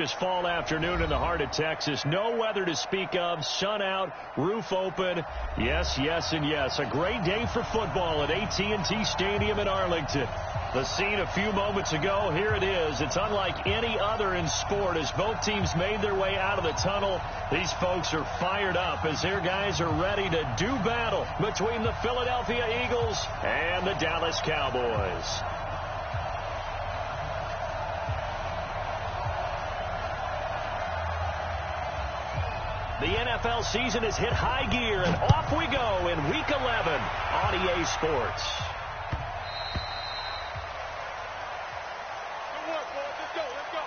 This fall afternoon in the heart of Texas. No weather to speak of. Sun out, roof open. Yes, yes, and yes. A great day for football at AT&T Stadium in Arlington. The scene a few moments ago, here it is. It's unlike any other in sport as both teams made their way out of the tunnel. These folks are fired up as their guys are ready to do battle between the Philadelphia Eagles and the Dallas Cowboys. The NFL season has hit high gear, and off we go in Week 11 on EA Sports. Good work, boys. Let's go. Let's go.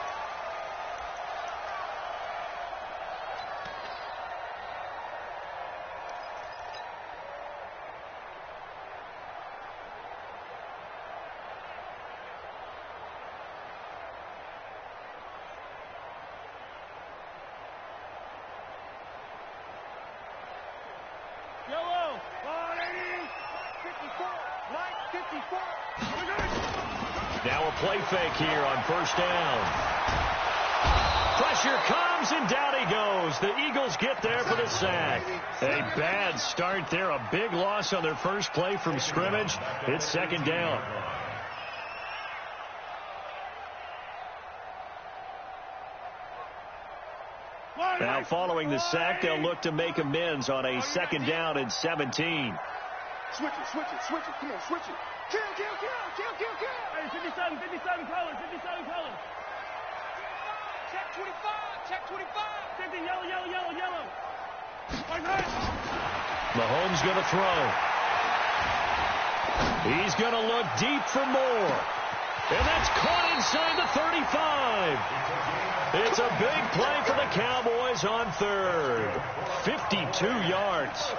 Yellow, 180, 54, light 54. Now a play fake here on first down. Pressure comes, and down he goes. The Eagles get there for the sack. A bad start there. A big loss on their first play from scrimmage. It's second down. Now following the sack, they'll look to make amends on a second down and 17. Switch it. Come on, switch it. Kill. Hey, 57 colors. Check 25. 50, yellow. Mahomes going to throw. He's going to look deep for more. And that's caught inside the 35. It's a big play for the Cowboys on third. 52 yards.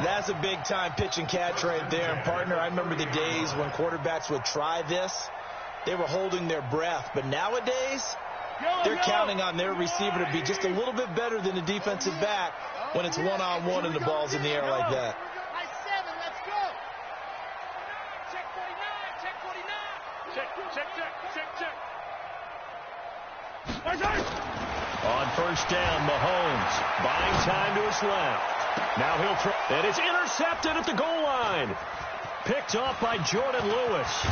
That's a big-time pitch and catch right there. And, partner, I remember the days when quarterbacks would try this. They were holding their breath. But nowadays, they're counting on their receiver to be just a little bit better than the defensive back when it's one-on-one and the ball's in the air like that. High 7, let's go. Check 49. Check. On first down, Mahomes buying time to his left. Now he'll throw. And it's intercepted at the goal line. Picked off by Jordan Lewis.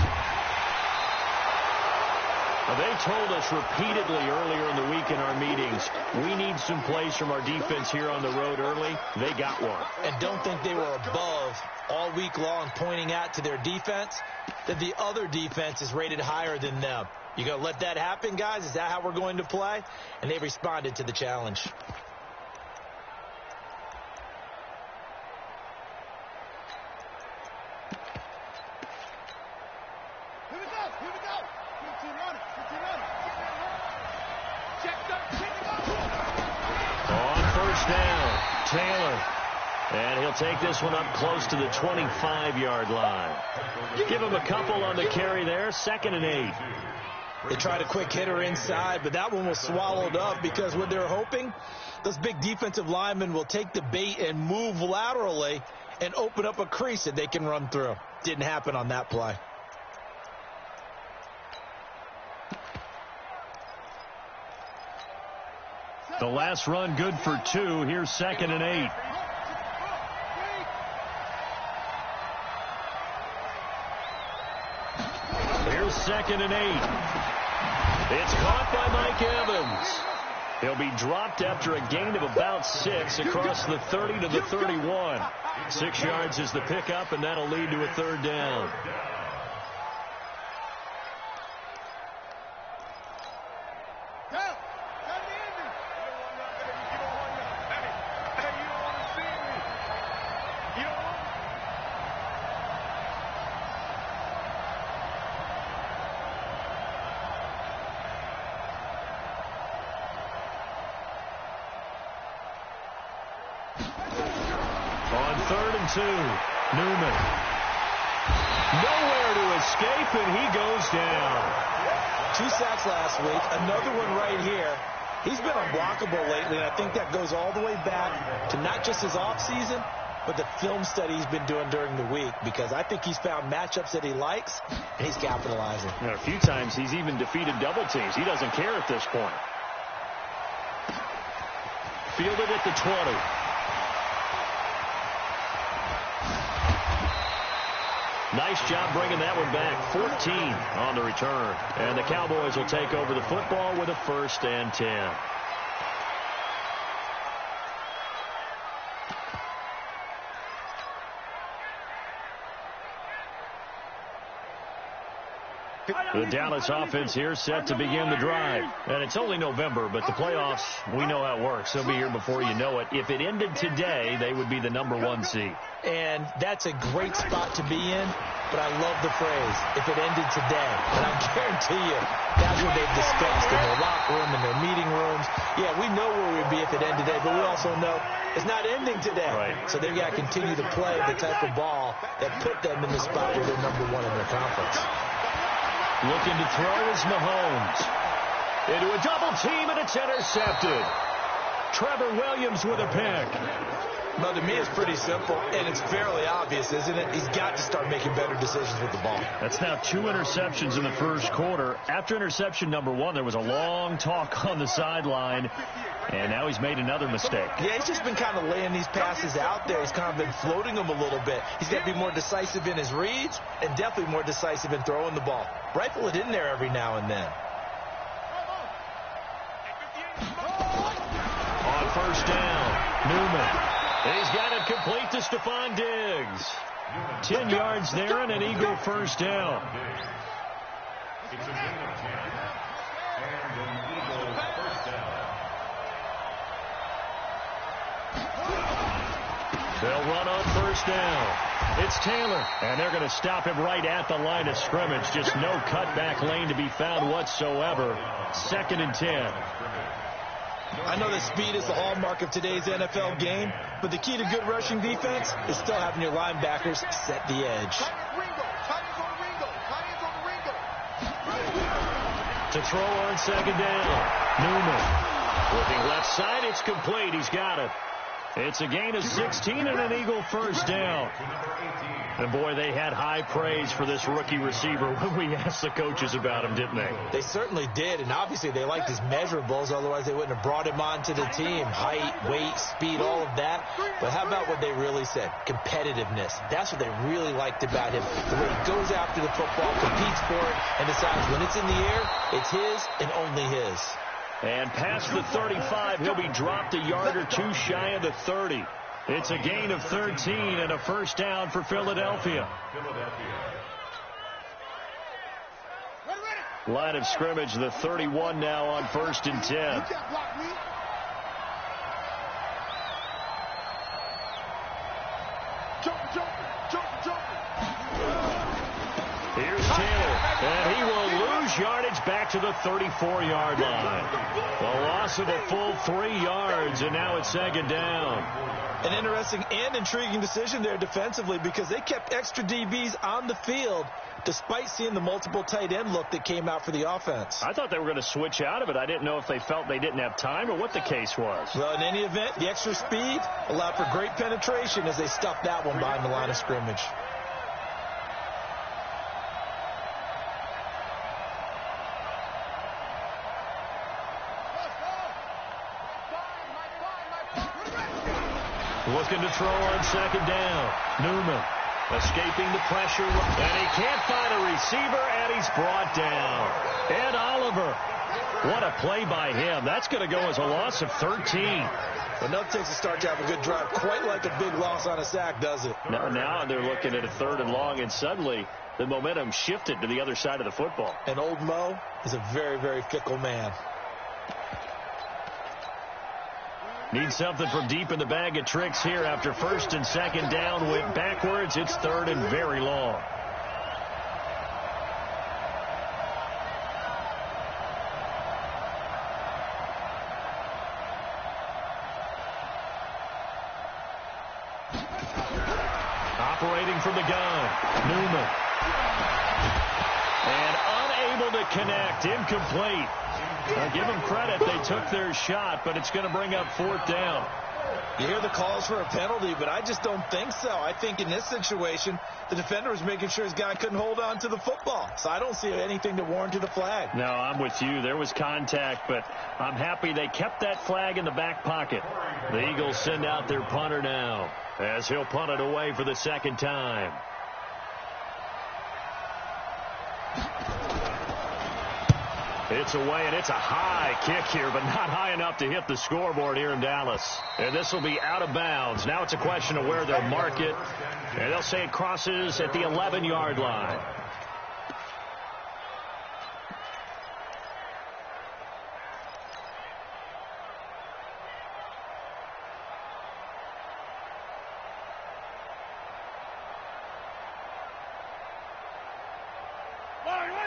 Now, they told us repeatedly earlier in the week in our meetings, we need some plays from our defense here on the road early. They got one. And don't think they were above all week long pointing out to their defense that the other defense is rated higher than them. You going to let that happen, guys? Is that how we're going to play? And they responded to the challenge. Here we go. 15 running. On first down, Taylor. And he'll take this one up close to the 25-yard line. Give him a couple on the carry there. 2nd and 8. They tried a quick hitter inside, but that one was swallowed up because what they're hoping, those big defensive linemen will take the bait and move laterally and open up a crease that they can run through. Didn't happen on that play. The last run good for 2. Here's 2nd and 8. Here's 2nd and 8. It's caught by Mike Evans. He'll be dropped after a gain of about 6 across the 30 to the 31. 6 yards is the pickup, and that'll lead to a third down. On 3rd and 2, Newman. Nowhere to escape, and he goes down. 2 sacks last week, another one right here. He's been unblockable lately, and I think that goes all the way back to not just his offseason, but the film study he's been doing during the week, because I think he's found matchups that he likes, and he's capitalizing. A few times he's even defeated double teams. He doesn't care at this point. fielded at the 20. Nice job bringing that one back. 14 on the return. And the Cowboys will take over the football with a 1st and 10. The Dallas offense here set to begin the drive. And it's only November, but the playoffs, we know how it works. They'll be here before you know it. If it ended today, they would be the #1 seed. And that's a great spot to be in, but I love the phrase, if it ended today. And I guarantee you, that's what they've discussed in their locker room, in their meeting rooms. Yeah, we know where we'd be if it ended today, but we also know it's not ending today. Right. So they've got to continue to play the type of ball that put them in the spot where they're #1 in their conference. Looking to throw is Mahomes. Into a double team, and it's intercepted. Trevor Williams with a pick. No, to me, it's pretty simple, and it's fairly obvious, isn't it? He's got to start making better decisions with the ball. That's now 2 interceptions in the first quarter. After interception #1, there was a long talk on the sideline, and now he's made another mistake. Yeah, he's just been kind of laying these passes out there. He's kind of been floating them a little bit. He's got to be more decisive in his reads and definitely more decisive in throwing the ball. Rifle it in there every now and then. On 1st down, Newman. He's got it complete to Stephon Diggs. 10 yards there and an Eagle 1st down. They'll run on 1st down. It's Taylor, and they're going to stop him right at the line of scrimmage. Just no cutback lane to be found whatsoever. 2nd and 10. I know that speed is the hallmark of today's NFL game, but the key to good rushing defense is still having your linebackers set the edge. To throw on 2nd down, Newman. Looking left side, it's complete. He's got it. It's a gain of 16 and an Eagle 1st down. And, boy, they had high praise for this rookie receiver when we asked the coaches about him, didn't they? They certainly did, and obviously they liked his measurables. Otherwise, they wouldn't have brought him onto the team. Height, weight, speed, all of that. But how about what they really said? Competitiveness. That's what they really liked about him. The way he goes after the football, competes for it, and decides when it's in the air, it's his and only his. And past the 35, he'll be dropped a yard or two shy of the 30. It's a gain of 13 and a 1st down for Philadelphia. Line of scrimmage, the 31 now on 1st and 10. Here's Taylor, and he will lose yardage back to the 34-yard line. A loss of a full 3 yards, and now it's 2nd down. An interesting and intriguing decision there defensively because they kept extra DBs on the field despite seeing the multiple tight end look that came out for the offense. I thought they were going to switch out of it. I didn't know if they felt they didn't have time or what the case was. Well, in any event, the extra speed allowed for great penetration as they stuffed that one behind the line of scrimmage. Looking to throw on 2nd down. Newman escaping the pressure, and he can't find a receiver, and he's brought down. Ed Oliver. What a play by him. That's going to go as a loss of 13. But no takes a start to have a good drive, quite like a big loss on a sack, does it? Now they're looking at a 3rd and long, and suddenly the momentum shifted to the other side of the football. And old Mo is a very, very fickle man. Need something from deep in the bag of tricks here after 1st and 2nd down. Went backwards. It's 3rd and very long. Operating from the gun, Newman. And unable to connect. Incomplete. I'll give them credit. They took their shot, but it's going to bring up 4th down. You hear the calls for a penalty, but I just don't think so. I think in this situation, the defender was making sure his guy couldn't hold on to the football. So I don't see anything that warranted a flag. No, I'm with you. There was contact, but I'm happy they kept that flag in the back pocket. The Eagles send out their punter now as he'll punt it away for the second time. It's away, and it's a high kick here, but not high enough to hit the scoreboard here in Dallas. And this will be out of bounds. Now it's a question of where they'll mark it, and they'll say it crosses at the 11-yard line.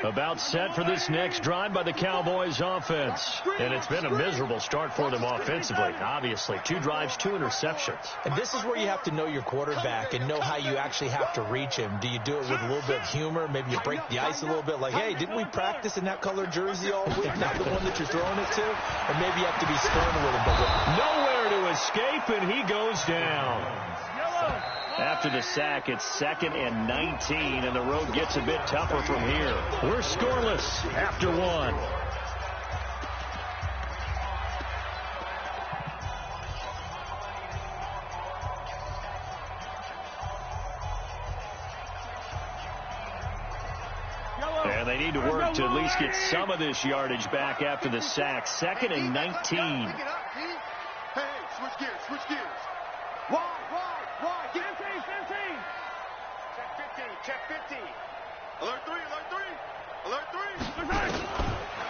About set for this next drive by the Cowboys offense. And it's been a miserable start for them offensively, obviously. 2 drives, 2 interceptions. And this is where you have to know your quarterback and know how you actually have to reach him. Do you do it with a little bit of humor? Maybe you break the ice a little bit like, hey, didn't we practice in that colored jersey all week? Not the one that you're throwing it to? Or maybe you have to be stern with him. But nowhere to escape, and he goes down. After the sack, it's 2nd and 19, and the road gets a bit tougher from here. We're scoreless after 1. And they need to work to at least get some of this yardage back after the sack. 2nd and 19. Hey, switch gears, switch gears. Wide. Get 15. Check 15. Alert 3.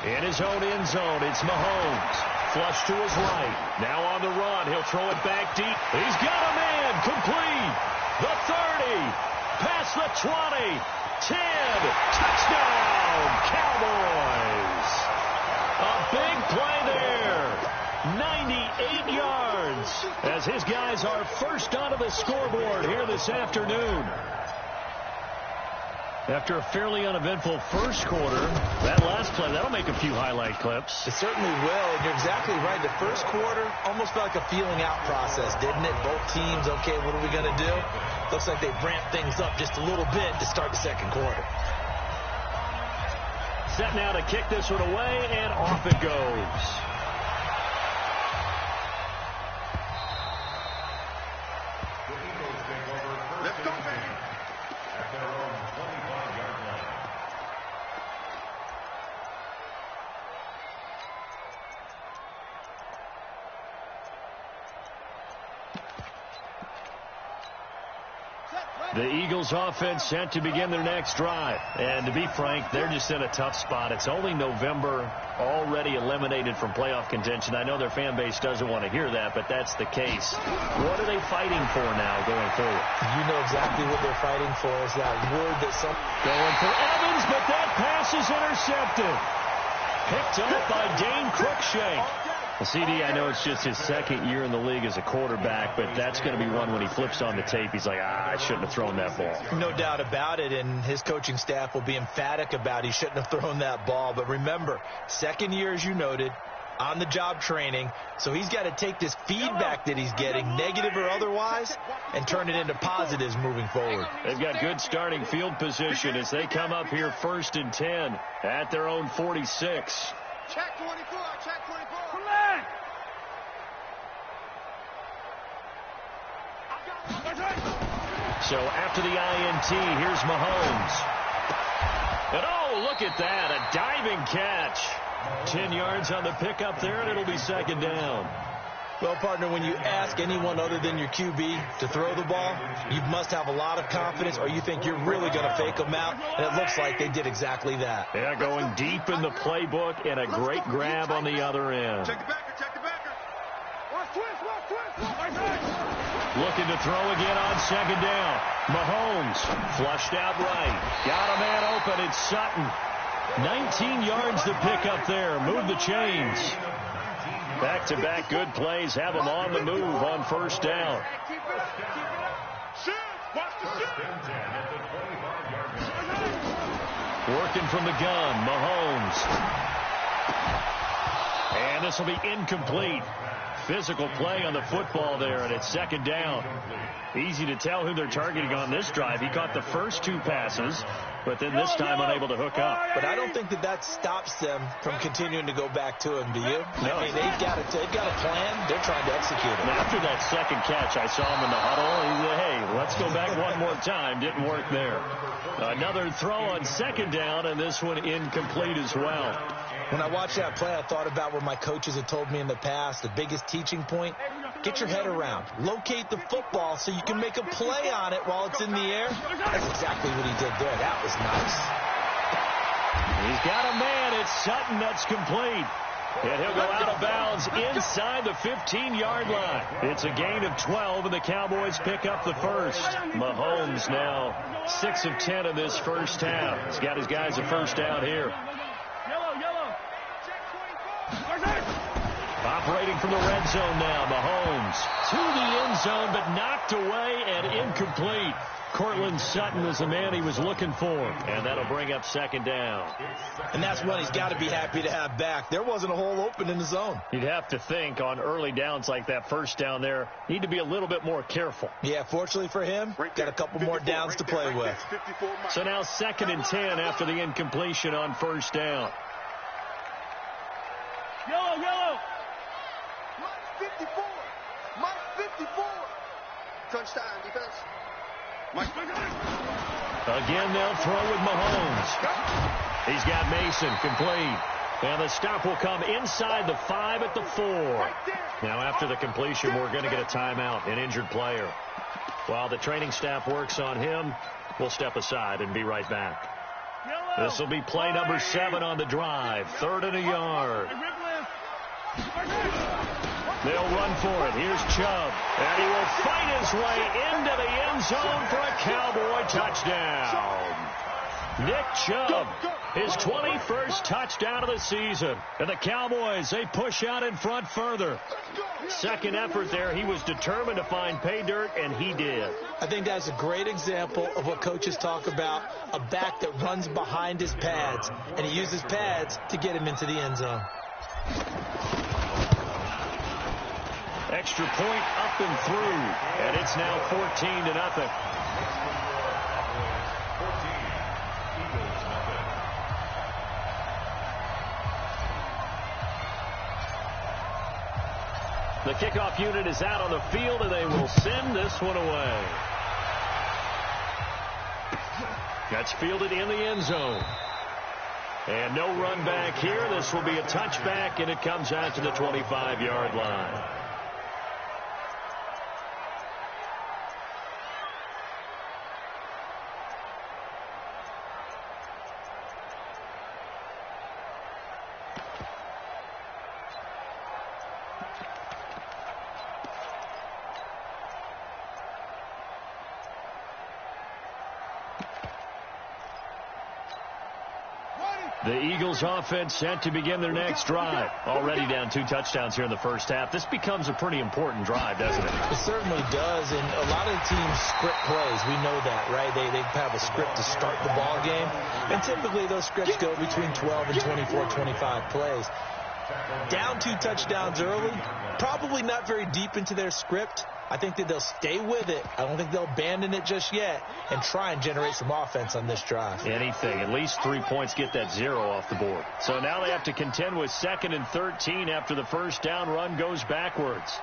In his own end zone, it's Mahomes. Flush to his right. Now on the run. He'll throw it back deep. He's got a man. Complete. The 30. Past the 20. 10. Touchdown, Cowboys. A big play there. 98 yards as his guys are first onto the scoreboard here this afternoon. After a fairly uneventful first quarter, that last play, that'll make a few highlight clips. It certainly will, and you're exactly right. The first quarter almost felt like a feeling out process, didn't it? Both teams, okay, what are we going to do? Looks like they've ramped things up just a little bit to start the second quarter. Set now to kick this one away, and off it goes. Let's go, baby. The Eagles offense set to begin their next drive. And to be frank, they're just in a tough spot. It's only November, already eliminated from playoff contention. I know their fan base doesn't want to hear that, but that's the case. What are they fighting for now going forward? You know exactly what they're fighting for. Is that word that some... Going for Evans, but that pass is intercepted. Picked up by Dane Cruikshank. Well, CD, I know it's just his second year in the league as a quarterback, but that's going to be one when he flips on the tape. He's like, I shouldn't have thrown that ball. No doubt about it, and his coaching staff will be emphatic about he shouldn't have thrown that ball. But remember, second year, as you noted, on-the-job training, so he's got to take this feedback that he's getting, negative or otherwise, and turn it into positives moving forward. They've got good starting field position as they come up here 1st and 10 at their own 46. Check 24, check 24. Come on! So after the INT, here's Mahomes. And oh, look at that, a diving catch. 10 yards on the pickup there, and it'll be second down. Well, partner, when you ask anyone other than your QB to throw the ball, you must have a lot of confidence, or you think you're really going to fake them out, and it looks like they did exactly that. Yeah, going deep in the playbook, and a great grab on the other end. Check the backer, check the backer. Watch twist. Looking to throw again on second down. Mahomes flushed out right. Got a man open. It's Sutton. 19 yards to pick up there. Move the chains. Back-to-back good plays have them on the move on first down. Working from the gun, Mahomes. And this will be incomplete. physical play on the football there, and it's second down. Easy to tell who they're targeting on this drive. He caught the first 2 passes, but then this time unable to hook up. But I don't think that stops them from continuing to go back to him, do you? No. I mean, they've got a plan. They're trying to execute it. And after that second catch, I saw him in the huddle. He said, hey, let's go back one more time. Didn't work there. Another throw on second down, and this one incomplete as well. When I watched that play, I thought about what my coaches had told me in the past. The biggest teaching point, get your head around. Locate the football so you can make a play on it while it's in the air. That's exactly what he did there. That was nice. He's got a man. It's Sutton that's complete. And he'll go out of bounds inside the 15-yard line. It's a gain of 12, and the Cowboys pick up the first. Mahomes now 6 of 10 in this first half. He's got his guys a first down here. Operating from the red zone now, Mahomes to the end zone, but knocked away and incomplete. Cortland Sutton is the man he was looking for, and that'll bring up second down. And that's one he's got to be happy to have back. There wasn't a hole open in the zone. You'd have to think on early downs like that first down there, need to be a little bit more careful. Yeah, fortunately for him, got a couple more downs to play with. So now 2nd and 10 after the incompletion on first down. Yellow. Mike 54. Mike 54. Touchdown, defense. Mike. Again, they'll throw with Mahomes. He's got Mason complete. And the stop will come inside the 5 at the 4. Now, after the completion, we're going to get a timeout, an injured player. While the training staff works on him, we'll step aside and be right back. This will be play number 7 on the drive. 3rd and a yard. They'll run for it. Here's Chubb. And he will fight his way into the end zone for a Cowboy touchdown. Nick Chubb, his 21st touchdown of the season. And the Cowboys, they push out in front further. Second effort there, he was determined to find pay dirt, and he did. I think that's a great example of what coaches talk about, a back that runs behind his pads, and he uses pads to get him into the end zone. Extra point up and through, and it's now 14-0. The kickoff unit is out on the field, and they will send this one away. That's fielded in the end zone. And no run back here. This will be a touchback, and it comes out to the 25-yard line. The Eagles offense set to begin their next drive. Already down 2 touchdowns here in the first half. This becomes a pretty important drive, doesn't it? It certainly does, and a lot of the teams script plays. We know that, right? They have a script to start the ball game, and typically those scripts go between 12 and 24, 25 plays. Down 2 touchdowns early, probably not very deep into their script. I think that they'll stay with it. I don't think they'll abandon it just yet and try and generate some offense on this drive. Anything. At least 3 points, get that 0 off the board. So now they have to contend with 2nd and 13 after the first down run goes backwards.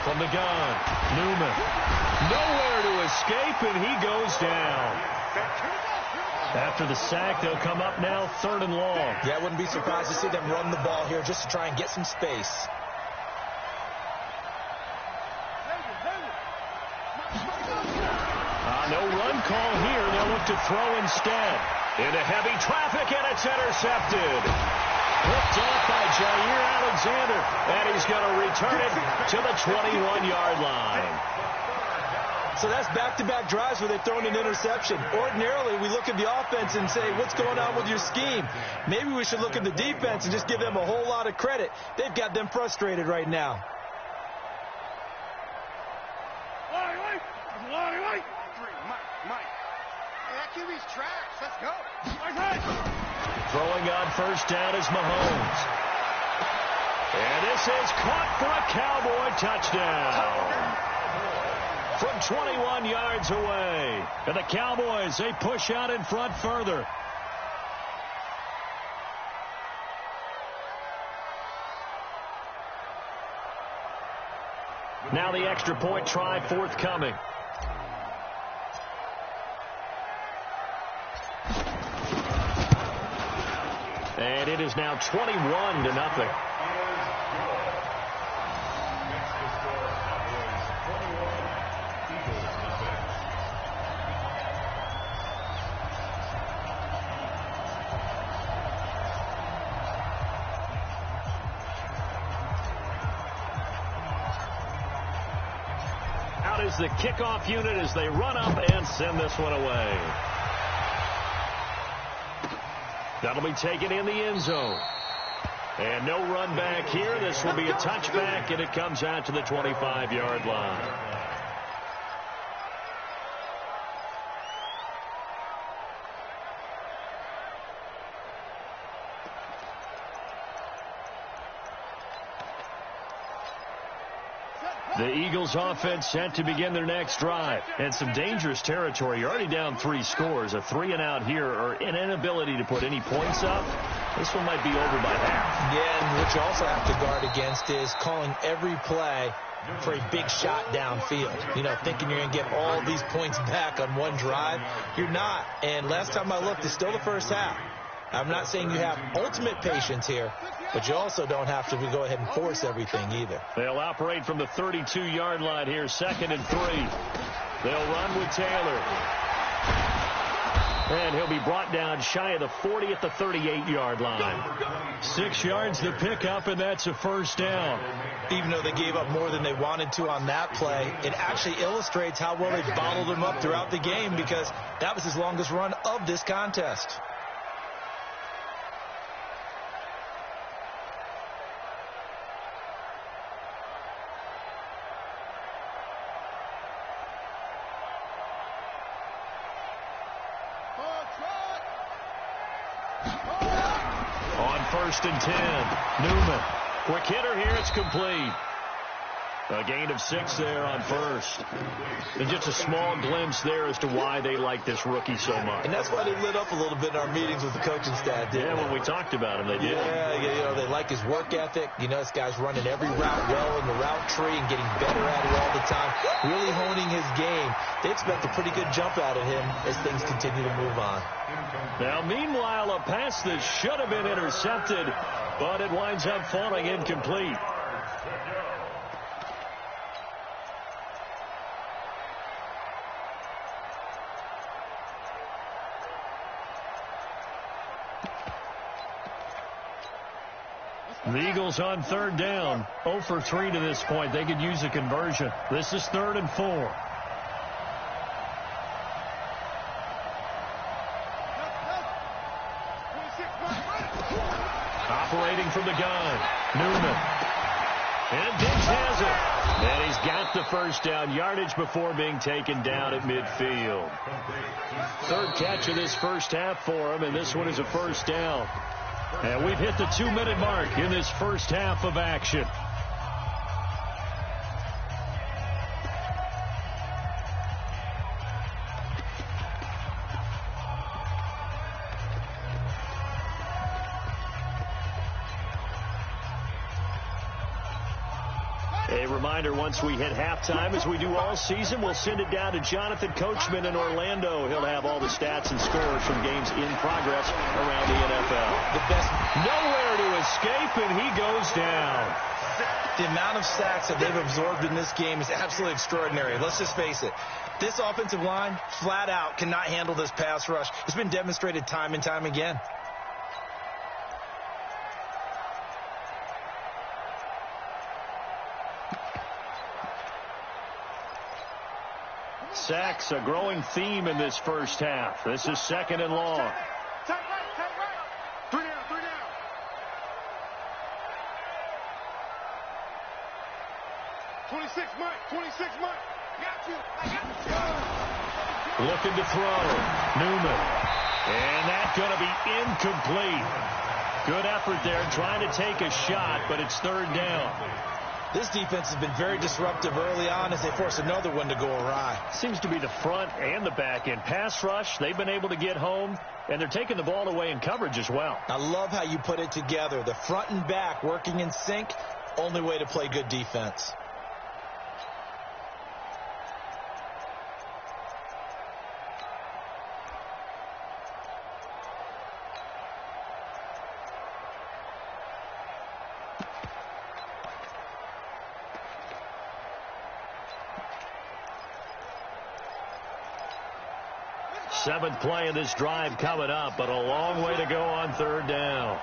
From the gun, Newman. Nowhere to escape, and he goes down. After the sack, they'll come up now 3rd and long. Yeah, I wouldn't be surprised to see them run the ball here just to try and get some space. No run call here. They'll look to throw instead. Into heavy traffic, and it's intercepted. Hooked off by Jair Alexander, and he's going to return it to the 21-yard line. So that's back-to-back drives where they've thrown an interception. Ordinarily, we look at the offense and say, what's going on with your scheme? Maybe we should look at the defense and just give them a whole lot of credit. They've got them frustrated right now. QB's trash. Let's go. Throwing on first down is Mahomes. And this is caught for a Cowboy touchdown. From 21 yards away. And the Cowboys, they push out in front further. Now the extra point try forthcoming. And it is now 21-0. Out is the kickoff unit as they run up and send this one away. That'll be taken in the end zone. And no run back here. This will be a touchback, and it comes out to the 25-yard line. The Eagles offense set to begin their next drive. And some dangerous territory. You're already down 3 scores. A 3-and-out here or an inability to put any points up. This one might be over by half. Yeah, and what you also have to guard against is calling every play for a big shot downfield. You know, thinking you're going to get all these points back on one drive. You're not. And last time I looked, it's still the first half. I'm not saying you have ultimate patience here, but you also don't have to go ahead and force everything either. They'll operate from the 32-yard line here, 2nd and 3. They'll run with Taylor. And he'll be brought down shy of the 40 at the 38-yard line. 6 yards to pick up, and that's a first down. Even though they gave up more than they wanted to on that play, it actually illustrates how well they bottled them up throughout the game because that was his longest run of this contest. On 1st and 10, Newman. Quick hitter here, it's complete. A gain of 6 there on first. And just a small glimpse there as to why they like this rookie so much. And that's why they lit up a little bit in our meetings with the coaching staff, didn't they? When we talked about him, they did. Yeah, you know, they like his work ethic. You know, this guy's running every route well in the route tree and getting better at it all the time, really honing his game. They expect a pretty good jump out of him as things continue to move on. Now, meanwhile, a pass that should have been intercepted, but it winds up falling incomplete. The Eagles on 3rd down, 0 for 3 to this point. They could use a conversion. This is 3rd and 4. Operating from the gun, Newman. And Diggs has it. And he's got the first down yardage before being taken down at midfield. 3rd catch of this first half for him, and this one is a first down. And we've hit the 2-minute mark in this first half of action. A reminder, once we hit halftime, as we do all season, we'll send it down to Jonathan Coachman in Orlando. He'll have all the stats and scores from games in progress around the NFL. The best. Nowhere to escape, and he goes down. The amount of sacks that they've absorbed in this game is absolutely extraordinary. Let's just face it. This offensive line, flat out, cannot handle this pass rush. It's been demonstrated time and time again. Sacks, a growing theme in this first half. This is 2nd and long. Take right. 3 down. 26, Mike. Got you. Looking to throw. Newman. And that's going to be incomplete. Good effort there, trying to take a shot, but it's third down. This defense has been very disruptive early on as they force another one to go awry. Seems to be the front and the back end. Pass rush, they've been able to get home, and they're taking the ball away in coverage as well. I love how you put it together. The front and back working in sync, only way to play good defense. Seventh play of this drive coming up, but a long way to go on third down.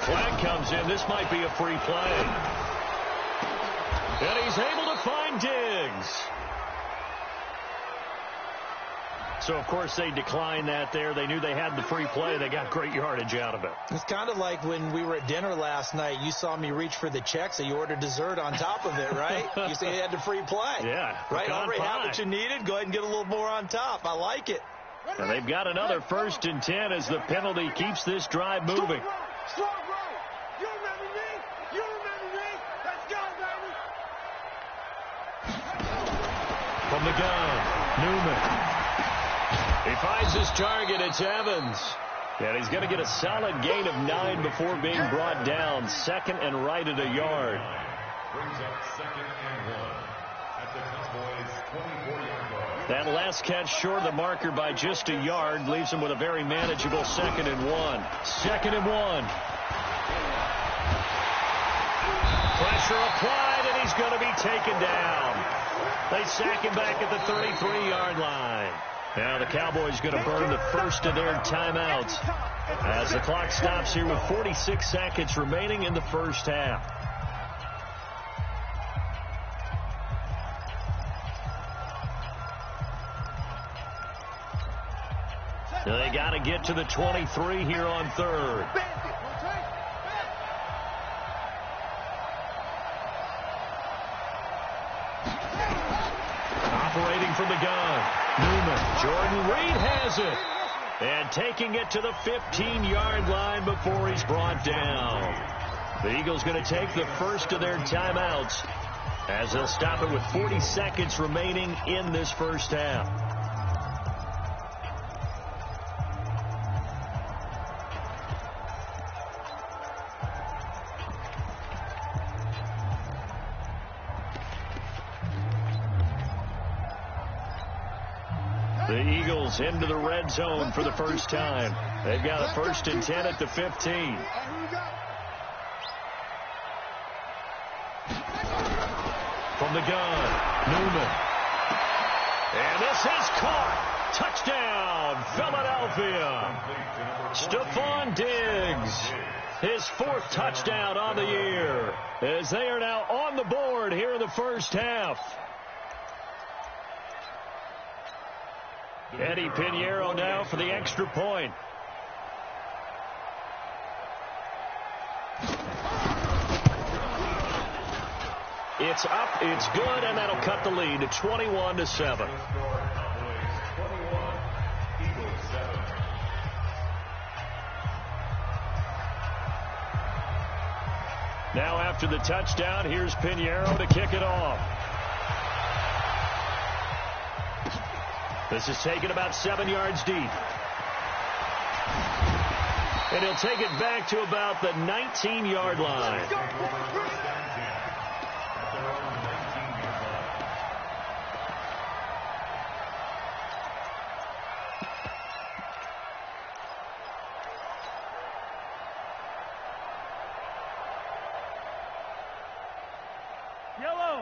Flag comes in. This might be a free play. And he's able to find Diggs. So, of course, they declined that there. They knew they had the free play. They got great yardage out of it. It's kind of like when we were at dinner last night. You saw me reach for the check, so you ordered dessert on top of it, right? You said you had the free play. Yeah. Right? Already had what you needed. Go ahead and get a little more on top. I like it. And they've got another 1st and 10 as the penalty keeps this drive moving. Strong right. You remember me? You remember me? Let's go, baby. From the gun, Newman. He finds his target. It's Evans. And he's going to get a solid gain of 9 before being brought down. 2nd and right at a yard. Brings up 2nd and 1 at the Cowboys' 24-yard line. That last catch short of the marker by just a yard leaves him with a very manageable 2nd and 1. 2nd and 1. Pressure applied, and he's going to be taken down. They sack him back at the 33-yard line. Now the Cowboys going to burn the first of their timeouts as the clock stops here with 46 seconds remaining in the first half. So they got to get to the 23 here on third. Operating from the gun. Newman. Jordan Reed has it. And taking it to the 15-yard line before he's brought down. The Eagles going to take the first of their timeouts as they'll stop it with 40 seconds remaining in this first half. The Eagles into the red zone for the first time. They've got a 1st and 10 at the 15. From the gun, Newman. And this is caught. Touchdown, Philadelphia. Stephon Diggs. His 4th touchdown on the year as they are now on the board here in the first half. Eddie Pinheiro now for the extra point. It's up, it's good, and that'll cut the lead to 21-7. Now after the touchdown, here's Pinheiro to kick it off. This is taken about 7 yards deep. And he'll take it back to about the 19-yard line.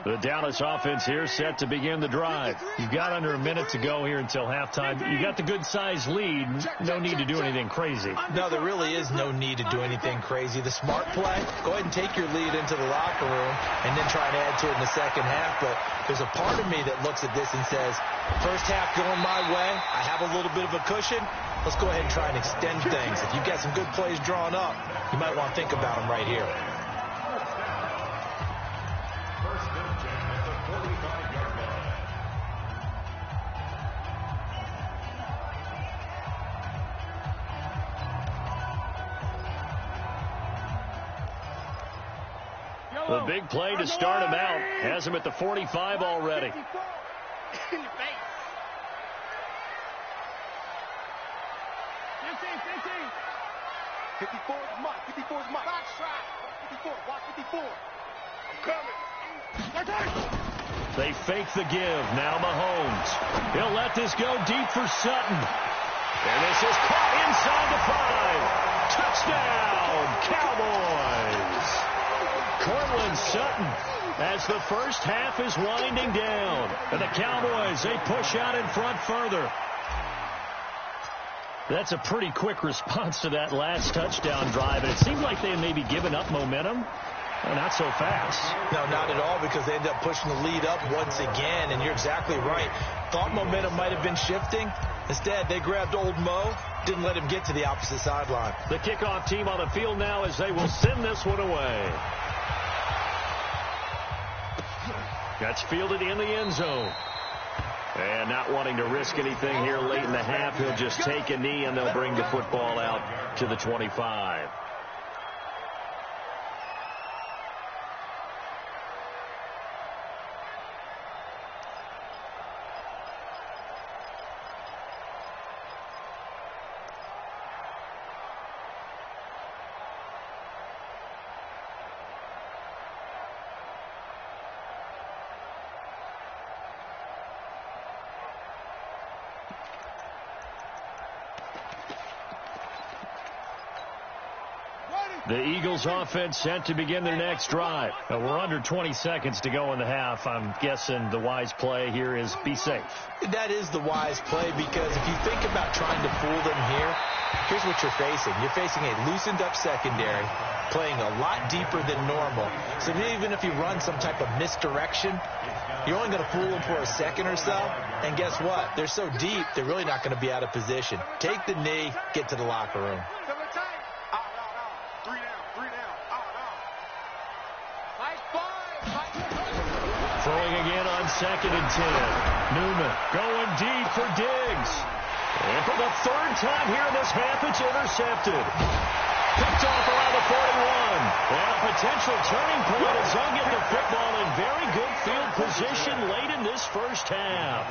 The Dallas offense here set to begin the drive. You've got under a minute to go here until halftime. You got the good-sized lead. No need to do anything crazy. No, there really is no need to do anything crazy. The smart play, go ahead and take your lead into the locker room and then try and add to it in the second half. But there's a part of me that looks at this and says, first half going my way, I have a little bit of a cushion. Let's go ahead and try and extend things. If you've got some good plays drawn up, you might want to think about them right here. The big play to start him out has him at the 45 already. 54 is Mike. 54 is Mike. Box track. 54. Watch 54. I'm coming. They fake the give. Now Mahomes. He'll let this go deep for Sutton. And this is caught inside the 5. Touchdown, Cowboys. Cortland Sutton as the first half is winding down. And the Cowboys, they push out in front further. That's a pretty quick response to that last touchdown drive. And it seemed like they had maybe given up momentum. Well, not so fast. No, not at all, because they end up pushing the lead up once again. And you're exactly right. Thought momentum might have been shifting. Instead, they grabbed old Mo, didn't let him get to the opposite sideline. The kickoff team on the field now as they will send this one away. That's fielded in the end zone. And not wanting to risk anything here late in the half, he'll just take a knee and they'll bring the football out to the 25. The Eagles offense set to begin their next drive. We're under 20 seconds to go in the half. I'm guessing the wise play here is be safe. That is the wise play, because if you think about trying to fool them here, here's what you're facing. You're facing a loosened up secondary, playing a lot deeper than normal. So even if you run some type of misdirection, you're only going to fool them for a second or so. And guess what? They're so deep, they're really not going to be out of position. Take the knee, get to the locker room. Throwing again on 2nd and 10. Newman going deep for Diggs. And for the third time here in this half, it's intercepted. Picked off around the 41. And a potential turning point as they'll get the football in very good field position late in this first half.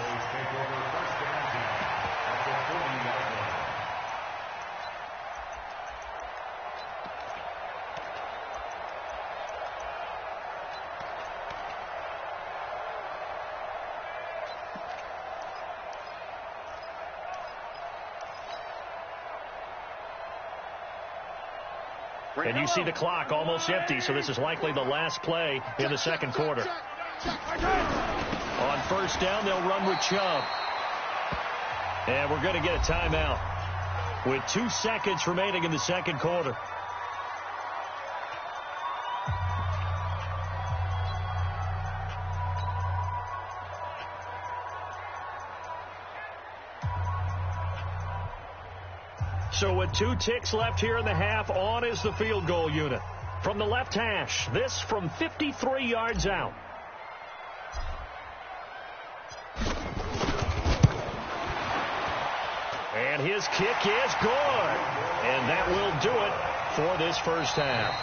And you see the clock almost empty, so this is likely the last play in the second quarter. On first down, they'll run with Chubb. And we're going to get a timeout with 2 seconds remaining in the second quarter. So with 2 ticks left here in the half, on is the field goal unit. From the left hash, this from 53 yards out. And his kick is good. And that will do it for this first half.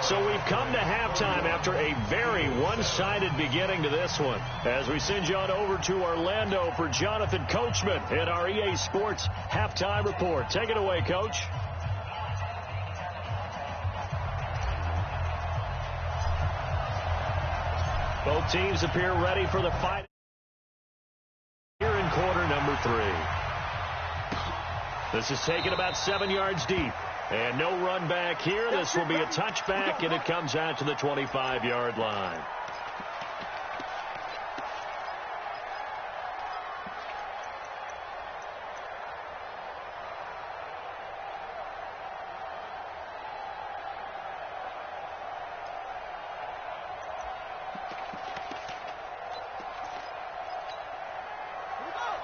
So we've come to halftime after a very one-sided beginning to this one. As we send you on over to Orlando for Jonathan Coachman in our EA Sports Halftime Report. Take it away, Coach. Both teams appear ready for the fight here in quarter number 3. This is taken about 7 yards deep. And no run back here. This will be a touchback, and it comes out to the 25-yard line.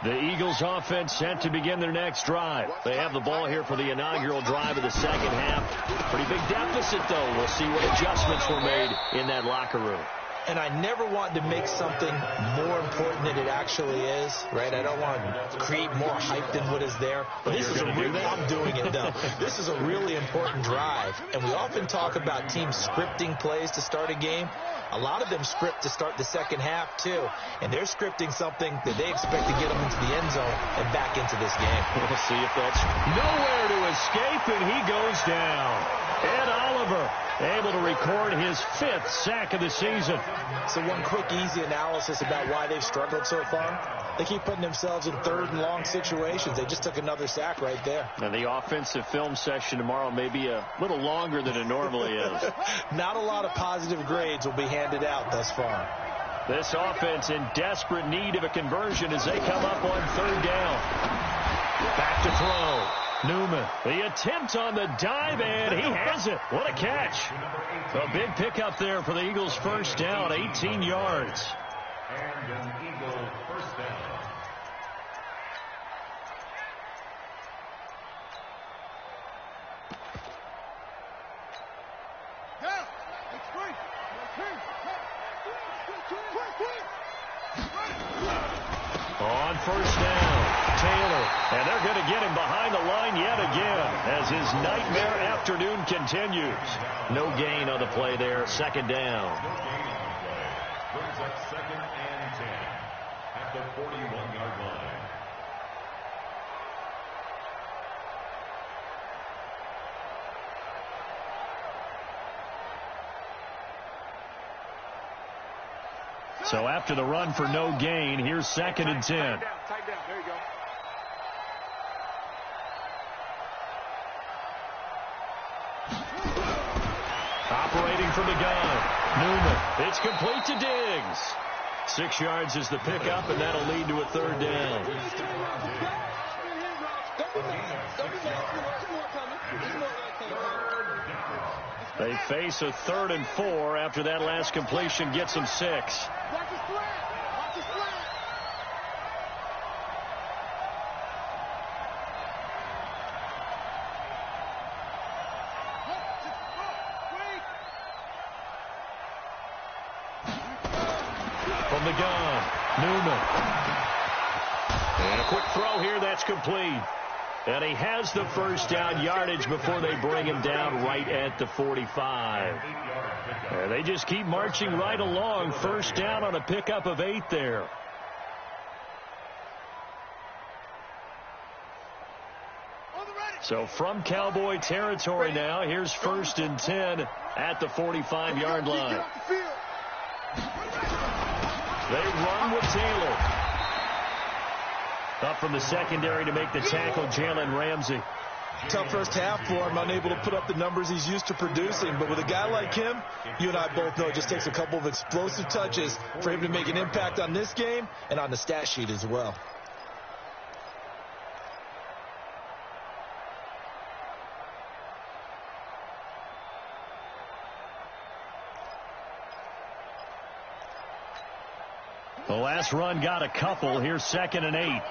The Eagles offense set to begin their next drive. They have the ball here for the inaugural drive of the second half. Pretty big deficit, though. We'll see what adjustments were made in that locker room. and I never want to make something more important than it actually is, right? I don't want to create more hype than what is there. But this is a really, I'm doing it now. This is a really important drive, and we often talk about teams scripting plays to start a game. A lot of them script to start the second half, too. And they're scripting something that they expect to get them into the end zone and back into this game. We'll see if that's nowhere to escape, and he goes down. Ed Oliver able to record his 5th sack of the season. So one quick, easy analysis about why they've struggled so far. They keep putting themselves in 3rd and long situations. They just took another sack right there. And the offensive film session tomorrow may be a little longer than it normally is. Not a lot of positive grades will be handed out thus far. This offense in desperate need of a conversion as they come up on 3rd down. Back to throw. Newman, the attempt on the dive, and he has it. What a catch. A big pickup there for the Eagles' first down, 18 yards. And an Eagle first down. Down. It's free. On first down, Taylor, and they're going to get him behind the line yet again as his nightmare afternoon continues. No gain on the play there, 2nd down. No gain on the play. Brings up 2nd and 10 at the 41-yard line. So after the run for no gain, here's 2nd and 10. Tight down. There you go. Operating from the gun, Newman. It's complete to Diggs. 6 yards is the pickup, and that'll lead to a 3rd down. They face a 3rd and 4 after that last completion gets them 6. Watch his flat. Watch his flat. From the gun, Newman. And a quick throw here, that's complete. And he has the first down yardage before they bring him down right at the 45. And they just keep marching right along. First down on a pickup of 8 there. So from Cowboy territory now, here's 1st and 10 at the 45-yard line. They run with Taylor. Up from the secondary to make the tackle, Jalen Ramsey. Tough first half for him, unable to put up the numbers he's used to producing. But with a guy like him, you and I both know it just takes a couple of explosive touches for him to make an impact on this game and on the stat sheet as well. The last run got a couple. Here's 2nd and 8.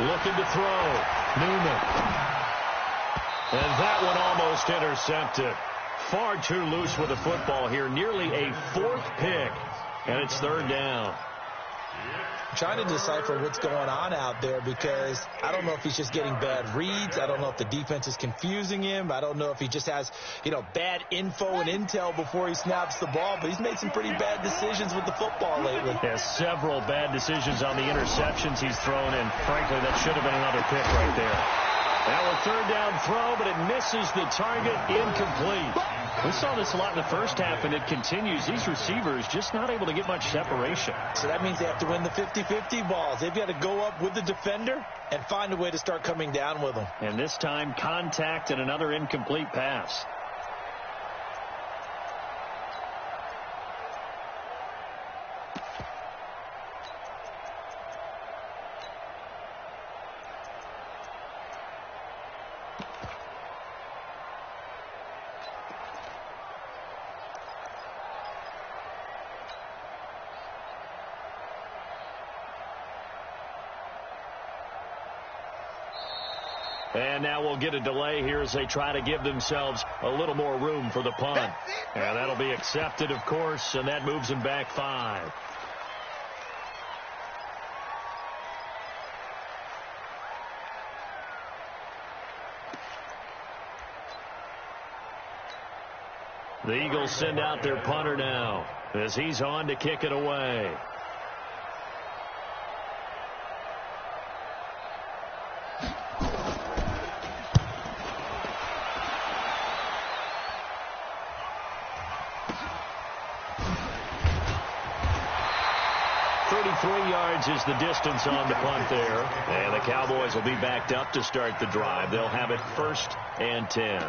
Looking to throw. Newman. And that one almost intercepted. Far too loose with the football here. Nearly a 4th pick. And it's 3rd down. Trying to decipher what's going on out there because I don't know if he's just getting bad reads. I don't know if the defense is confusing him. I don't know if he just has, bad info and intel before he snaps the ball. But he's made some pretty bad decisions with the football lately. Has several bad decisions on the interceptions he's thrown in. Frankly, that should have been another pick right there. Now a 3rd down throw, but it misses the target, incomplete. We saw this a lot in the first half, and it continues. These receivers just not able to get much separation. So that means they have to win the 50-50 balls. They've got to go up with the defender and find a way to start coming down with them. And this time, contact and another incomplete pass. And now we'll get a delay here as they try to give themselves a little more room for the punt. And that'll be accepted, of course, and that moves them back 5. The Eagles send out their punter now as he's on to kick it away. Yards is the distance on the punt there. And the Cowboys will be backed up to start the drive. They'll have it 1st and 10.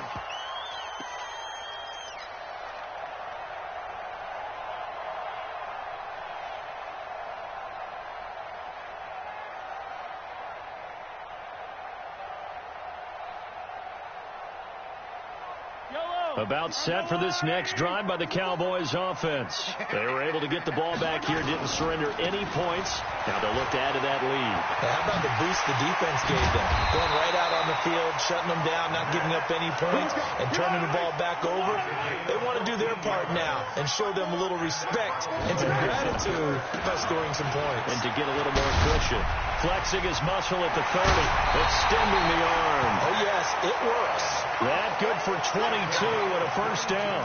About set for this next drive by the Cowboys offense. They were able to get the ball back here, didn't surrender any points. Now they'll look to add to that lead. How about the boost the defense gave them? Going right out on the field, shutting them down, not giving up any points, and turning the ball back over. They want to do their part now and show them a little respect and some gratitude by scoring some points. And to get a little more cushion. Flexing his muscle at the 30, extending the arm. Oh, yes, it works. That good for 22 and a 1st down.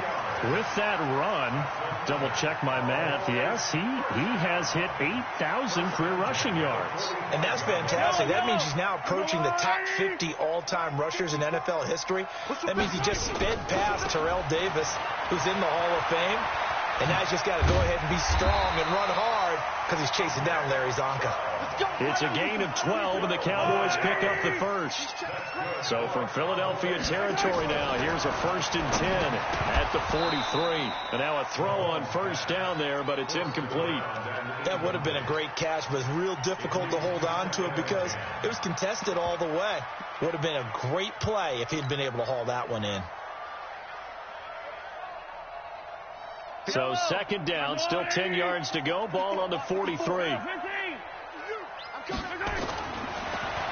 With that run, double check my math, yes, he has hit 8,000 career rushing yards. And that's fantastic. That means he's now approaching the top 50 all-time rushers in NFL history. That means he just sped past Terrell Davis, who's in the Hall of Fame. And now he's just got to go ahead and be strong and run hard because he's chasing down Larry Zonka. It's a gain of 12, and the Cowboys pick up the 1st. So from Philadelphia territory now, here's a 1st and 10 at the 43. And now a throw on 1st down there, but it's incomplete. That would have been a great catch, but it's real difficult to hold on to it because it was contested all the way. Would have been a great play if he'd been able to haul that one in. So 2nd down, still 10 yards to go. Ball on the 43.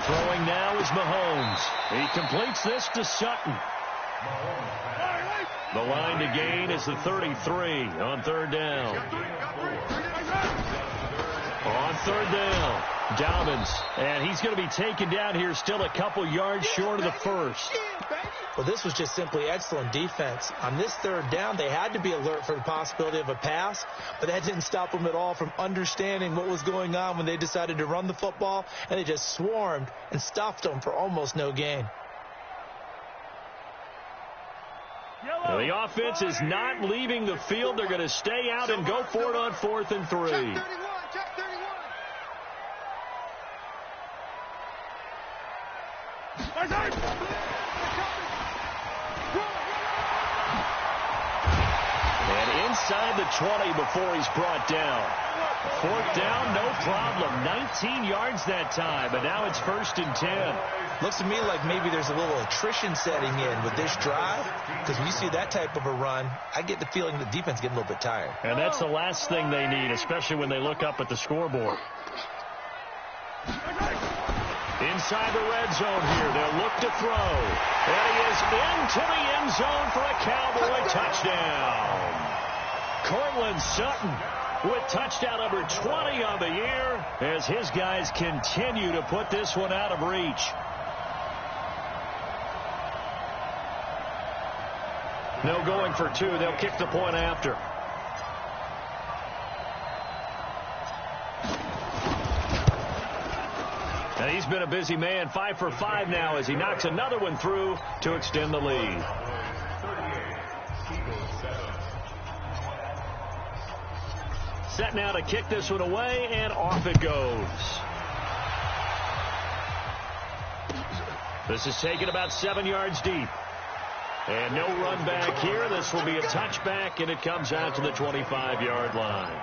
Throwing now is Mahomes. He completes this to Sutton. The line to gain is the 33 on 3rd down. On 3rd down, Dobbins. And he's going to be taken down here still a couple yards short of the 1st. Well, this was just simply excellent defense. On this 3rd down, they had to be alert for the possibility of a pass, but that didn't stop them at all from understanding what was going on when they decided to run the football, and they just swarmed and stuffed them for almost no gain. Now, the offense is not leaving the field. They're going to stay out and go for it on 4th and 3. Check 31. And inside the 20 before he's brought down. 4th down, no problem. 19 yards that time, but now it's 1st and 10. Looks to me like maybe there's a little attrition setting in with this drive, because when you see that type of a run, I get the feeling the defense getting a little bit tired. And that's the last thing they need, especially when they look up at the scoreboard. Inside the red zone here, they'll look to throw. And he is into the end zone for a Cowboy touchdown. Cortland Sutton with touchdown number 20 on the year as his guys continue to put this one out of reach. No going for 2. They'll kick the point after. And he's been a busy man, 5 for 5 now as he knocks another one through to extend the lead. Set now to kick this one away, and off it goes. This is taken about 7 yards deep. And no run back here. This will be a touchback, and it comes out to the 25-yard line.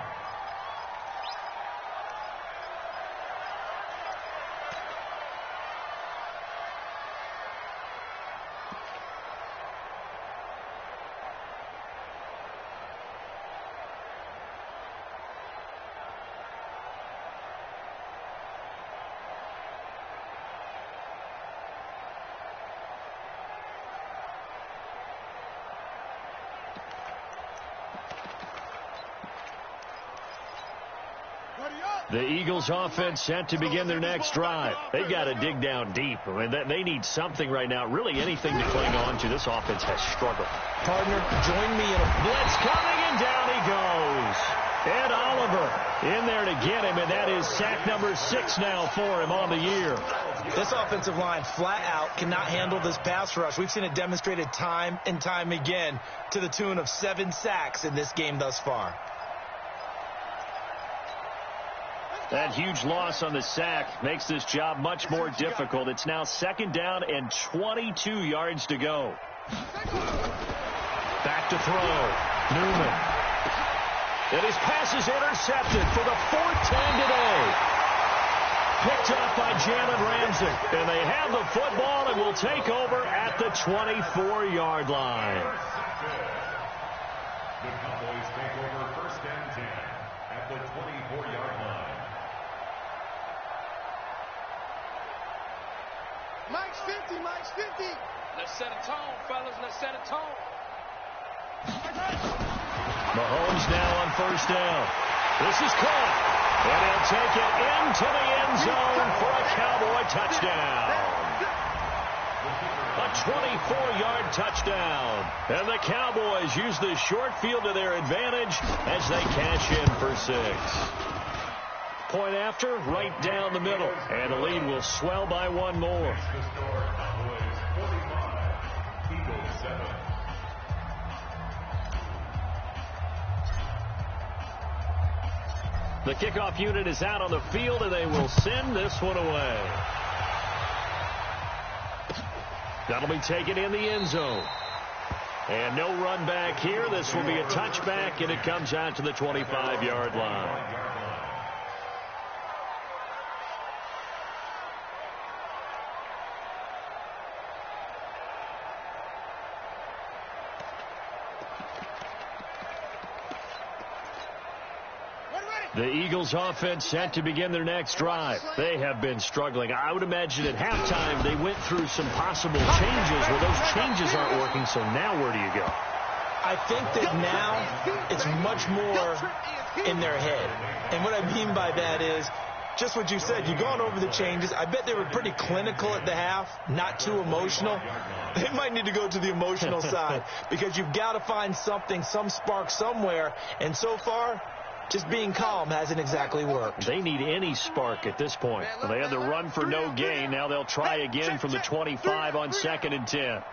The Eagles offense set to begin their next drive. They've got to dig down deep. I mean, they need something right now, really anything to cling on to. This offense has struggled. Partner, join me in a blitz coming, and down he goes. Ed Oliver in there to get him, and that is sack number 6 now for him on the year. This offensive line flat out cannot handle this pass rush. We've seen it demonstrated time and time again to the tune of 7 sacks in this game thus far. That huge loss on the sack makes this job much more difficult. It's now 2nd down and 22 yards to go. Back to throw. Newman. And his pass is intercepted for the 4th time today. Picked up by Jalen Ramsey. And they have the football and will take over at the 24-yard line. The Cowboys take over 1st and 10 at the 24-yard line. Mike's 50, Mike's 50. Let's set a tone, fellas. Let's set a tone. Mahomes now on 1st down. This is caught. And he'll take it into the end zone for a Cowboy touchdown. A 24-yard touchdown. And the Cowboys use the short field to their advantage as they cash in for 6. Point after, right down the middle. And the lead will swell by 1 more. The score, Cowboys 45, Eagles 7. The kickoff unit is out on the field, and they will send this one away. That'll be taken in the end zone. And no run back here. This will be a touchback, and it comes out to the 25-yard line. The Eagles offense set to begin their next drive. They have been struggling. I would imagine at halftime they went through some possible changes. Well, those changes aren't working, so now where do you go? I think that now it's much more in their head. And what I mean by that is just what you said. You've gone over the changes. I bet they were pretty clinical at the half, not too emotional. They might need to go to the emotional side because you've got to find something, some spark somewhere. And so far, just being calm hasn't exactly worked. They need any spark at this point. Well, they had the run for no gain. Now they'll try again from the 25 on 2nd and 10.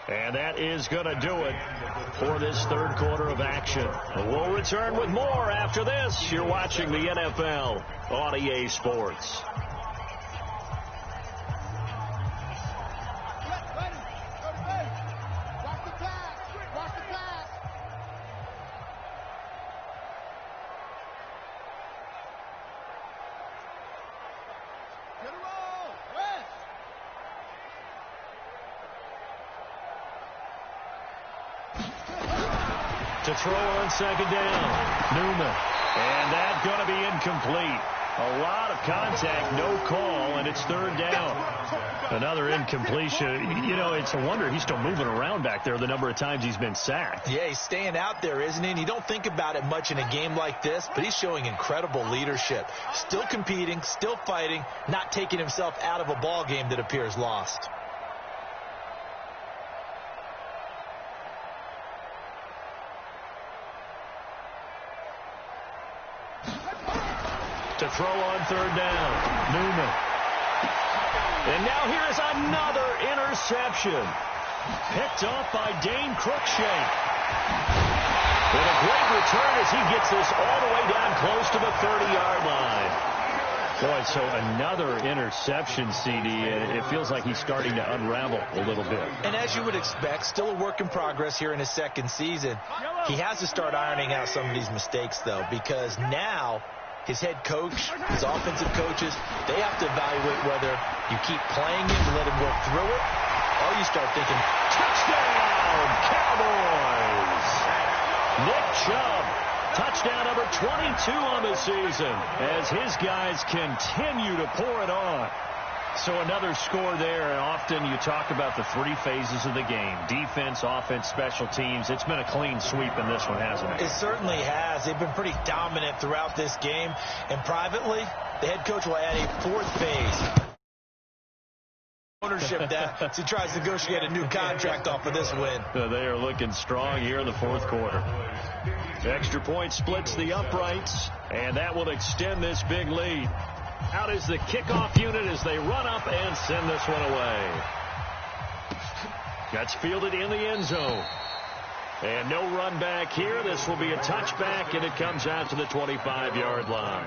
And that is going to do it for this 3rd quarter of action. We'll return with more after this. You're watching the NFL on EA Sports. To throw on 2nd down, Newman. And that's going to be incomplete. A lot of contact, no call, and it's 3rd down. Another incompletion. You know, it's a wonder he's still moving around back there the number of times he's been sacked. Yeah, he's staying out there, isn't he? And you don't think about it much in a game like this, but he's showing incredible leadership. Still competing, still fighting, not taking himself out of a ball game that appears lost. To throw on 3rd down, Newman. And now here is another interception. Picked off by Dane Cruikshank. And a great return as he gets this all the way down close to the 30-yard line. Boy, so another interception, CD. It feels like he's starting to unravel a little bit. And as you would expect, still a work in progress here in his 2nd season. He has to start ironing out some of these mistakes, though, because now his head coach, his offensive coaches, they have to evaluate whether you keep playing him and let him work through it, or you start thinking, touchdown, Cowboys! Nick Chubb Touchdown number 22 on the season as his guys continue to pour it on. So another score there, and often you talk about the three phases of the game: defense, offense, special teams. It's been a clean sweep in this one, hasn't it? It certainly has. They've been pretty dominant throughout this game. And privately, the head coach will add a fourth phase. Ownership that as he tries to negotiate a new contract off of this win. They are looking strong here in the fourth quarter. Extra point splits the uprights, and that will extend this big lead. Out is the kickoff unit as they run up and send this one away. That's fielded in the end zone. And no run back here. This will be a touchback, and it comes out to the 25-yard line.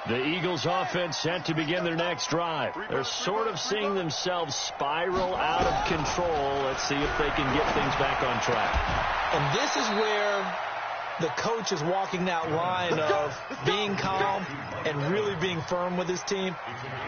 The Eagles offense set to begin their next drive. They're sort of seeing themselves spiral out of control. Let's see if they can get things back on track. And this is where the coach is walking that line of being calm and really being firm with his team.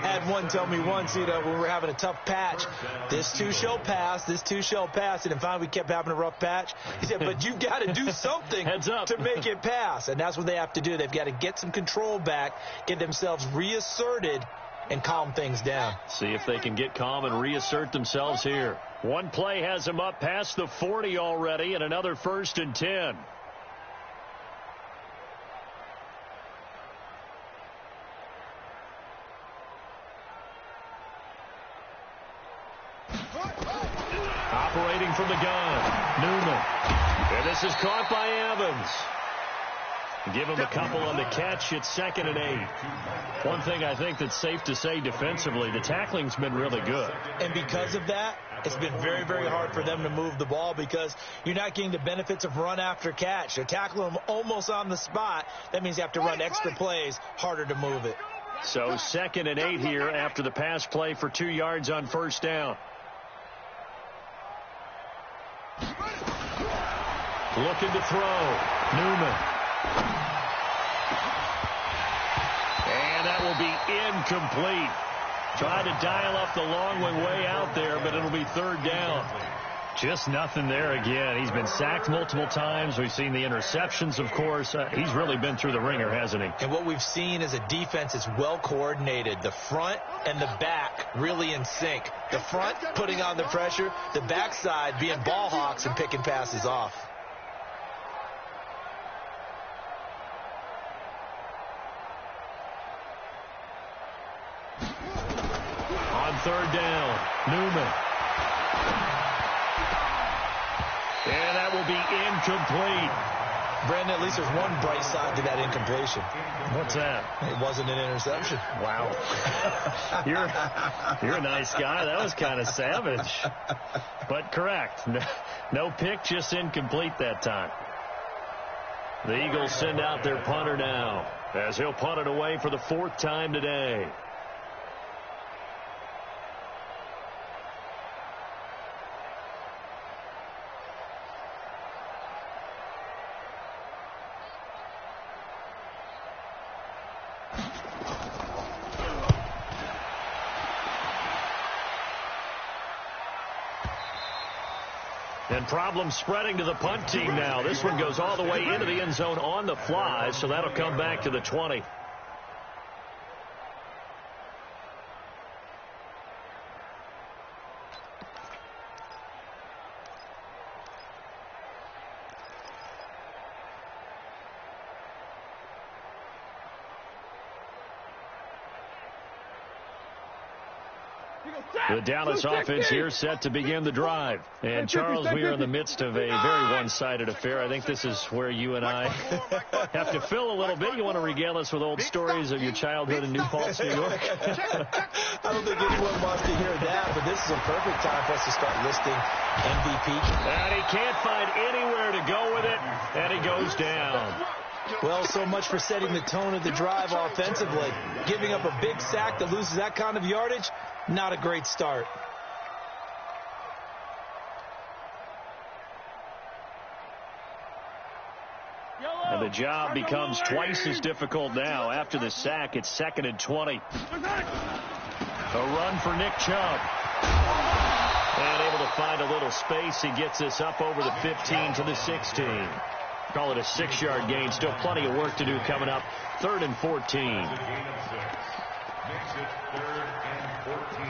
I had one tell me once, when we were having a tough patch, this too shall pass, this too shall pass. And finally we kept having a rough patch. He said, but you've got to do something to make it pass. And that's what they have to do. They've got to get some control back, get themselves reasserted, and calm things down. See if they can get calm and reassert themselves here. One play has them up past the 40 already, and another 1st and 10. Operating from the gun, Newman. And this is caught by Evans. Give him a couple on the catch. It's 2nd and 8. One thing I think that's safe to say defensively, the tackling's been really good. And because of that, it's been very, very hard for them to move the ball because you're not getting the benefits of run after catch. They're tackling them almost on the spot. That means you have to run extra plays, harder to move it. So 2nd and 8 here after the pass play for 2 yards on 1st down. Looking to throw. Newman. And that will be incomplete. Tried to dial up the long one way out there, but it'll be 3rd down. Just nothing there again. He's been sacked multiple times. We've seen the interceptions, of course. He's really been through the ringer, hasn't he? And what we've seen is a defense that's well coordinated. The front and the back really in sync. The front putting on the pressure, the backside being ball hawks and picking passes off. On 3rd down, Newman. And that will be incomplete. Brandon, at least there's one bright side to that incompletion. What's that? It wasn't an interception. Wow. You're a nice guy. That was kind of savage. But correct. No pick, just incomplete that time. The Eagles send out their punter now as he'll punt it away for the 4th time today. And problems spreading to the punt team now. This one goes all the way into the end zone on the fly, so that'll come back to the 20. The Dallas offense here set to begin the drive. And, Charles, we are in the midst of a very one-sided affair. I think this is where you and I have to fill a little bit. You want to regale us with old stories of your childhood in New Paltz, New York? I don't think anyone wants to hear that, but this is a perfect time for us to start listing MVP. And he can't find anywhere to go with it, and he goes down. Well, so much for setting the tone of the drive offensively. Giving up a big sack that loses that kind of yardage, not a great start. And the job becomes twice as difficult now. After the sack, it's 2nd and 20. A run for Nick Chubb. And able to find a little space. He gets this up over the 15 to the 16. Call it a 6-yard gain. Still plenty of work to do coming up. 3rd and 14. Makes it 3rd and 14.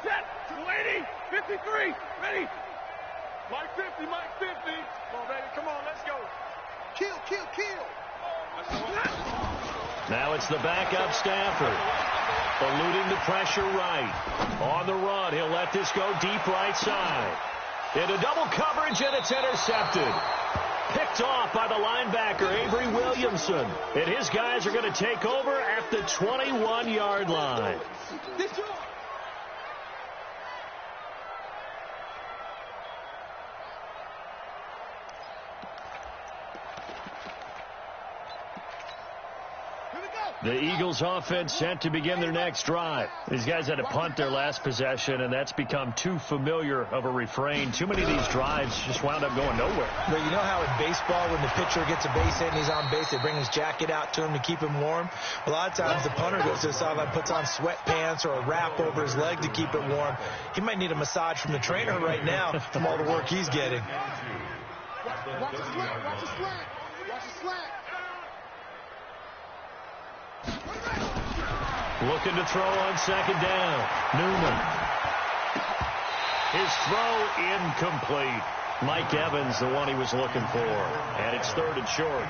Set, 280, 53, ready. Mike 50, Mike 50. Come on, baby, come on, let's go. Kill, kill, kill. Now it's the backup Stafford. Eluding the pressure right. On the run, he'll let this go deep right side. Into double coverage, and it's intercepted. Picked off by the linebacker, Avery Williamson. And his guys are going to take over at the 21-yard line. The Eagles offense set to begin their next drive. These guys had to punt their last possession, and that's become too familiar of a refrain. Too many of these drives just wound up going nowhere. But you know how in baseball, when the pitcher gets a base hit and he's on base, they bring his jacket out to him to keep him warm? A lot of times the punter goes to the sideline, puts on sweatpants or a wrap over his leg to keep it warm. He might need a massage from the trainer right now from all the work he's getting. Watch the slant, watch the slant, watch the slant. Looking to throw on 2nd down. Newman. His throw incomplete. Mike Evans, the one he was looking for. And it's 3rd and short.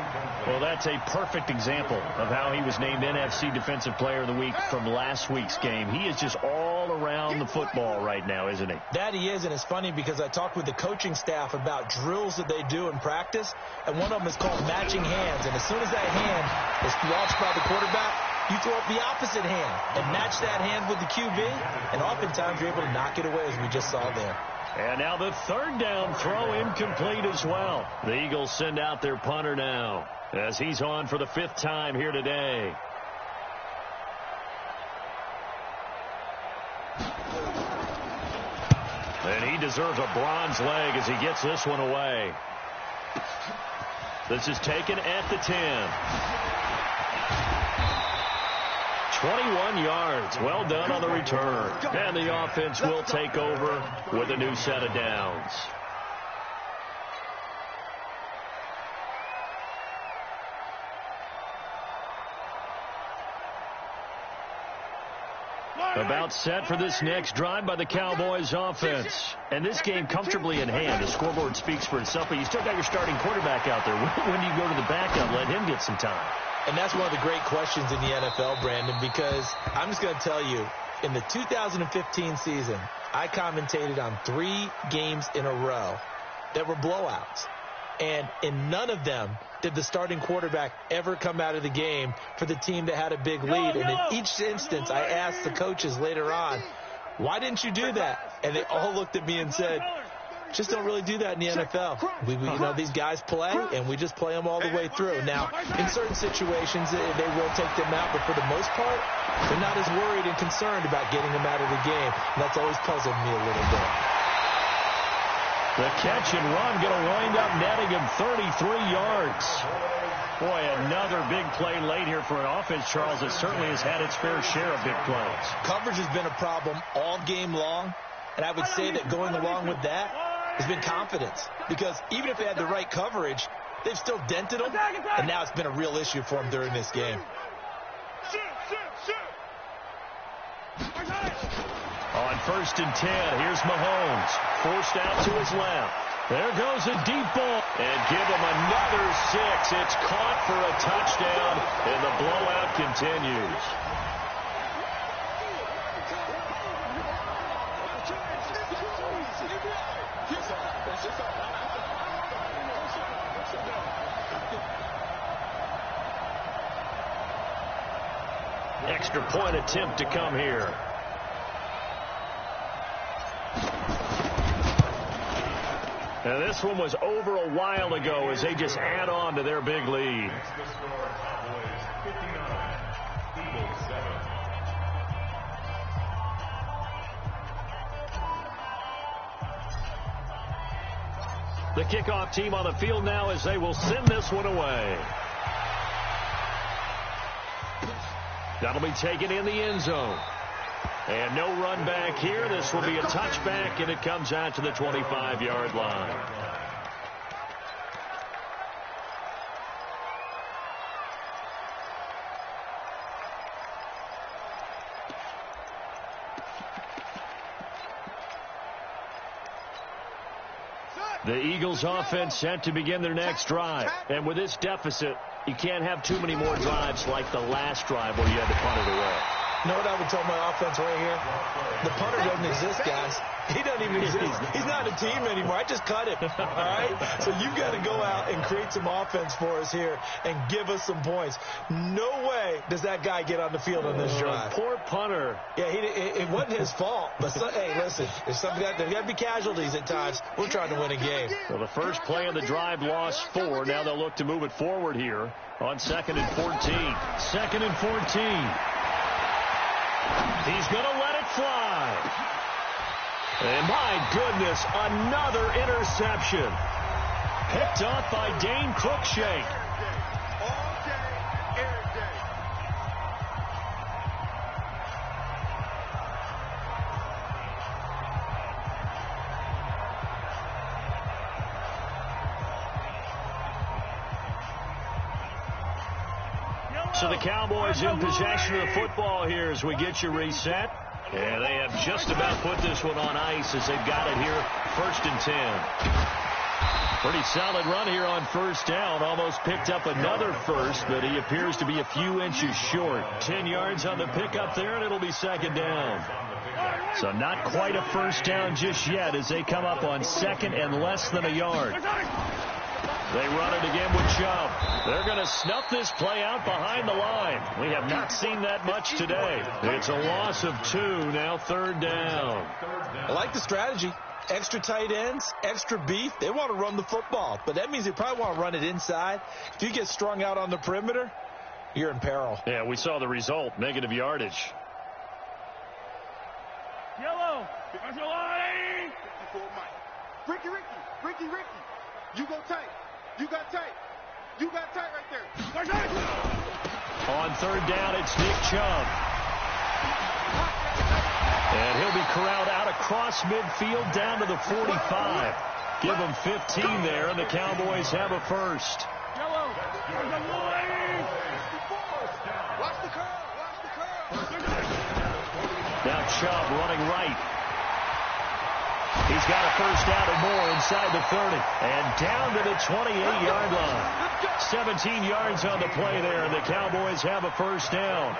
Well, that's a perfect example of how he was named NFC Defensive Player of the Week from last week's game. He is just all around the football right now, isn't he? That he is, and it's funny because I talked with the coaching staff about drills that they do in practice, and one of them is called matching hands. And as soon as that hand is watched by the quarterback, you throw up the opposite hand and match that hand with the QB, and oftentimes you're able to knock it away, as we just saw there. And now the 3rd down throw incomplete as well. The Eagles send out their punter now as he's on for the 5th time here today. And he deserves a bronze leg as he gets this one away. This is taken at the 10. 21 yards. Well done on the return. And the offense will take over with a new set of downs. About set for this next drive by the Cowboys offense. And this game comfortably in hand. The scoreboard speaks for itself, but you still got your starting quarterback out there. When do you go to the backup? Let him get some time. And that's one of the great questions in the NFL, Brandon, because I'm just going to tell you, in the 2015 season, I commentated on 3 games in a row that were blowouts. And in none of them did the starting quarterback ever come out of the game for the team that had a big lead. And in each instance, I asked the coaches later on, why didn't you do that? And they all looked at me and said, just don't really do that in the NFL. You know, these guys play, and we just play them all the way through. Now, in certain situations, they will take them out, but for the most part, they're not as worried and concerned about getting them out of the game. And that's always puzzled me a little bit. The catch and run going to wind up netting him 33 yards. Boy, another big play late here for an offense, Charles, that certainly has had its fair share of big plays. Coverage has been a problem all game long, and I would say that going along with that has been confidence, because even if they had the right coverage, they've still dented them, and now it's been a real issue for them during this game. On 1st and 10, here's Mahomes, forced out to his left. There goes a deep ball, and give him another 6. It's caught for a touchdown, and the blowout continues. Extra point attempt to come here. Now this one was over a while ago as they just add on to their big lead. The kickoff team on the field now as they will send this one away. That'll be taken in the end zone. And no run back here. This will be a touchback, and it comes out to the 25-yard line. The Eagles offense set to begin their next drive. And with this deficit, you can't have too many more drives like the last drive where you had to punt it away. You know what I would tell my offense right here? The punter doesn't exist, guys. He doesn't even exist. He's not a team anymore. I just cut him. All right? So you've got to go out and create some offense for us here and give us some points. No way does that guy get on the field on this drive. Poor punter. Yeah, it wasn't his fault. But, hey, listen, there's got to be casualties at times. We're trying to win a game. Well, the first play of the drive lost 4. Now they'll look to move it forward here on 2nd and 14. 2nd and 14. He's going to let it fly. And my goodness, another interception. Picked off by Dane Cruikshank. All day, every day. So the Cowboys in possession of the football here as we get you reset. And they have just about put this one on ice as they've got it here. 1st and 10. Pretty solid run here on 1st down. Almost picked up another first, but he appears to be a few inches short. 10 yards on the pickup there, and it'll be 2nd down. So not quite a 1st down just yet as they come up on 2nd and less than a yard. They run it again with Chubb. They're going to snuff this play out behind the line. We have not seen that much today. It's a loss of 2, now 3rd down. I like the strategy. Extra tight ends, extra beef. They want to run the football, but that means they probably want to run it inside. If you get strung out on the perimeter, you're in peril. Yeah, we saw the result, negative yardage. Yellow. 54 Mike. Ricky. You go tight. You got tight. You got tight right there. On 3rd down, it's Nick Chubb. And he'll be corralled out across midfield down to the 45. Give him 15 there, and the Cowboys have a first. Yellow. Watch the curl. Now Chubb running right. He's got a first down and more inside the 30. And down to the 28-yard line. 17 yards on the play there, and the Cowboys have a first down.